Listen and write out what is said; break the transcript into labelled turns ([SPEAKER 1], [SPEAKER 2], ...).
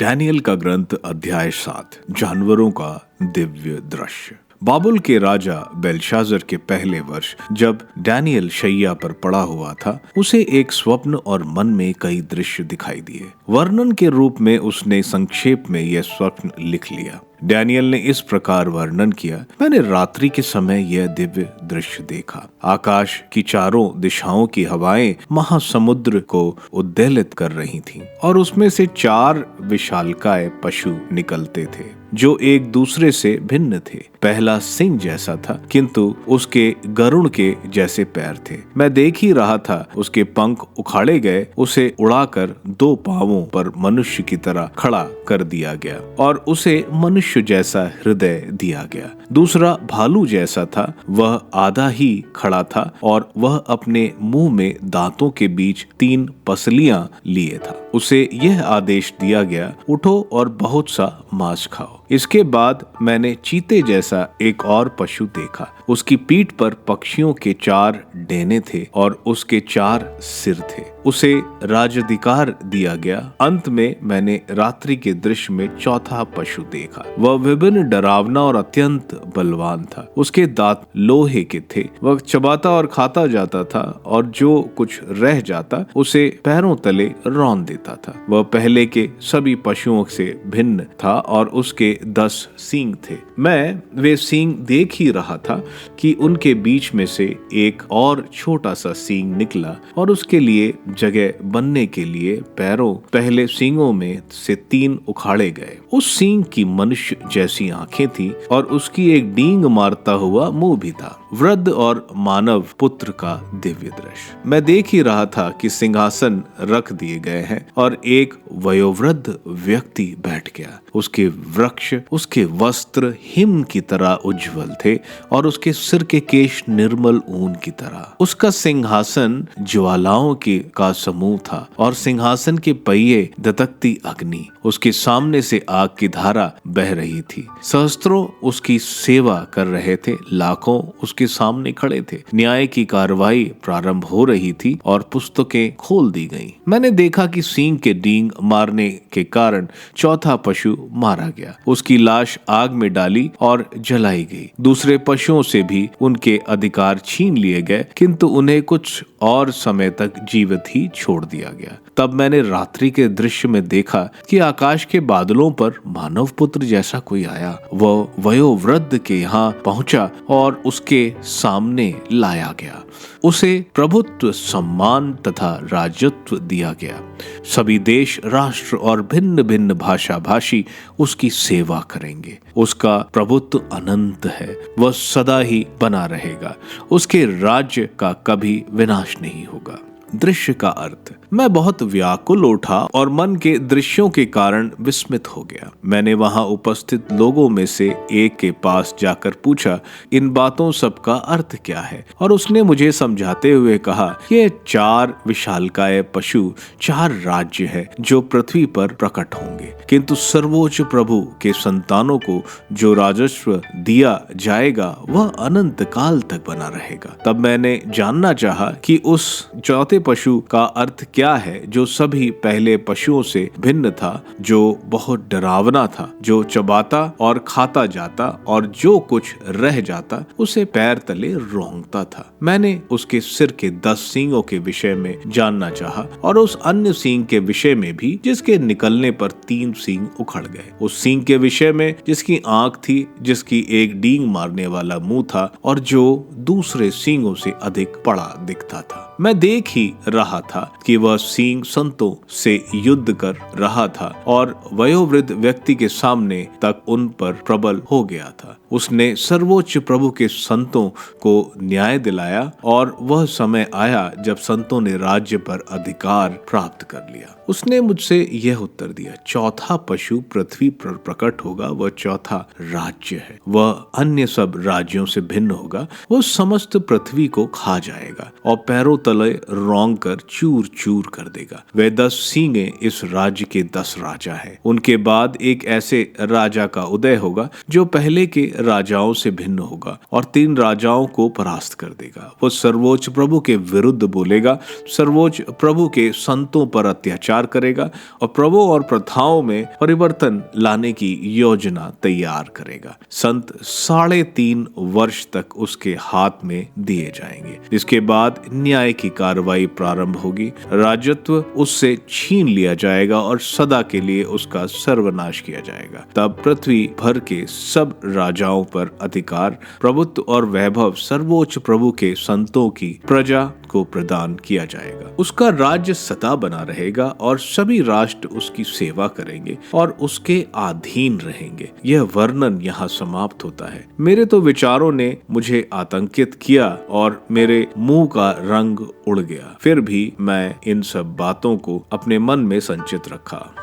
[SPEAKER 1] Daniel का ग्रंथ अध्याय 7 जानवरों का दिव्य दृश्य। बाबुल के राजा बेलशाजर के पहले वर्ष जब डैनियल शैया पर पड़ा हुआ था, उसे एक स्वप्न और मन में कई दृश्य दिखाई दिए। वर्णन के रूप में उसने संक्षेप में यह स्वप्न लिख लिया। डैनियल ने इस प्रकार वर्णन किया, मैंने रात्रि के समय यह दिव्य दृश्य देखा। आकाश की चारों दिशाओं की हवाएं महासमुद्र को उद्वेलित कर रही थीं और उसमें से 4 विशालकाय पशु निकलते थे जो एक दूसरे से भिन्न थे। पहला सिंह जैसा था, किंतु उसके गरुड़ के जैसे पैर थे। मैं देख ही रहा था, उसके पंख उखाड़े गए, उसे उड़ाकर 2 पांवों पर मनुष्य की तरह खड़ा कर दिया गया और उसे मनुष्य जैसा हृदय दिया गया। दूसरा भालू जैसा था, वह आधा ही खड़ा था और वह अपने मुंह में दांतों के बीच 3 पसलियां लिए था। उसे यह आदेश दिया गया, उठो और बहुत सा मांस खाओ। इसके बाद मैंने चीते जैसा एक और पशु देखा। उसकी पीठ पर पक्षियों के 4 डेने थे और उसके 4 सिर थे। उसे राजाधिकार दिया गया। अंत में मैंने रात्रि के दृश्य में 4था पशु देखा। वह विभिन्न डरावना और अत्यंत बलवान था। उसके दांत लोहे के थे। वह चबाता और खाता जाता था और जो कुछ रह जाता उसे पैरों तले रौंद देता था। वह पहले के सभी पशुओं से भिन्न था और उसके 10 सींग थे। मैं वे सींग देख ही रहा था कि उनके बीच में से एक और छोटा सा सींग निकला और उसके लिए जगह बनने के लिए पैरों पहले सींगों में से 3 उखाड़े गए। उस सींग की मनुष्य जैसी आंखें थी और उसकी एक डींग मारता हुआ मुंह भी था। वृद्ध और मानव पुत्र का दिव्य दृश्य। मैं देख ही रहा था कि सिंहासन रख दिए गए हैं और एक वयोवृद्ध व्यक्ति बैठ गया। उसके वृक्ष, उसके वस्त्र हिम की तरह उज्जवल थे और उसके सिर के केश निर्मल ऊन की तरह। उसका सिंहासन ज्वालाओं का समूह था और सिंहासन के पहिए दतकती अग्नि। उसके सामने से आग की धारा बह रही थी। सहस्त्रों उसकी सेवा कर रहे थे, लाखों उसके सामने खड़े थे। न्याय की कार्रवाई प्रारंभ हो रही थी और पुस्तकें खोल दी गईं। मैंने देखा कि सींग के डींग मारने के कारण 4था पशु मारा गया। उसकी लाश आग में डाली और जलाई गई। दूसरे पशुओं से भी उनके अधिकार छीन लिए गए, किंतु उन्हें कुछ और समय तक जीवित ही छोड़ दिया गया। तब मैंने रात्रि के दृश्य में देखा कि आकाश के बादलों पर मानव पुत्र जैसा कोई आया। वह वयोवृद्ध के यहाँ पहुंचा और उसके सामने लाया गया। उसे प्रभुत्व, सम्मान तथा राजत्व दिया गया। सभी देश, राष्ट्र और भिन्न भिन्न भाषा भाषी उसकी सेवा करेंगे। उसका प्रभुत्व अनंत है, वह सदा ही बना रहेगा। उसके राज्य का कभी विनाश नहीं होगा। दृश्य का अर्थ। मैं बहुत व्याकुल उठा और मन के दृश्यों के कारण विस्मित हो गया। मैंने वहां उपस्थित लोगों में से एक के पास जाकर पूछा, इन बातों सब का अर्थ क्या है? और उसने मुझे समझाते हुए कहा, ये 4 विशालकाय पशु 4 राज्य है जो पृथ्वी पर प्रकट होंगे, किंतु सर्वोच्च प्रभु के संतानों को जो राजस्व दिया जाएगा वह अनंत काल तक बना रहेगा। तब मैंने जानना चाहा कि उस 4थे पशु का अर्थ क्या है जो सभी पहले पशुओं से भिन्न था, जो बहुत डरावना था, जो चबाता और खाता जाता और जो कुछ रह जाता उसे पैर तले रोंगता था। मैंने उसके सिर के 10 सींगों के विषय में जानना चाहा और उस अन्य सींग के विषय में भी जिसके निकलने पर 3 सींग उखड़ गए। उस सींग के विषय में जिसकी आंख थी, जिसकी एक डींग मारने वाला मुंह था और जो दूसरे सींगों से अधिक बड़ा दिखता था। मैं देख ही रहा था कि वह सींग संतों से युद्ध कर रहा था और वयोवृद्ध व्यक्ति के सामने तक उन पर प्रबल हो गया था। उसने सर्वोच्च प्रभु के संतों को न्याय दिलाया और वह समय आया जब संतों ने राज्य पर अधिकार प्राप्त कर लिया। उसने मुझसे यह उत्तर दिया, 4था पशु पृथ्वी पर प्रकट होगा, वह 4था राज्य है। वह अन्य सब राज्यों से भिन्न होगा। वह समस्त पृथ्वी को खा जाएगा और पैरों तले रौंद कर चूर चूर कर देगा। वे 10 सींगे इस राज्य के 10 राजा हैं। उनके बाद एक ऐसे राजा का उदय होगा जो पहले के राजाओं से भिन्न होगा और 3 राजाओं को परास्त कर देगा। वो सर्वोच्च प्रभु के विरुद्ध बोलेगा, सर्वोच्च प्रभु के संतों पर अत्याचार करेगा और प्रभु और प्रथाओं में परिवर्तन लाने की योजना तैयार करेगा। संत 3.5 वर्ष तक उसके हाथ में दिए जाएंगे। इसके बाद न्याय की कार्रवाई प्रारंभ होगी। राजत्व उससे छीन लिया जाएगा और सदा के लिए उसका सर्वनाश किया जाएगा। तब पृथ्वी भर के सब राजाओं पर अधिकार, प्रभुत्व और वैभव सर्वोच्च प्रभु के संतों की प्रजा को प्रदान किया जाएगा। उसका राज्य सदा बना रहेगा और सभी राष्ट्र उसकी सेवा करेंगे और उसके अधीन रहेंगे। यह वर्णन यहाँ समाप्त होता है। मेरे तो विचारों ने मुझे आतंकित किया और मेरे मुंह का रंग उड़ गया। फिर भी मैं इन सब बातों को अपने मन में संचित रखा।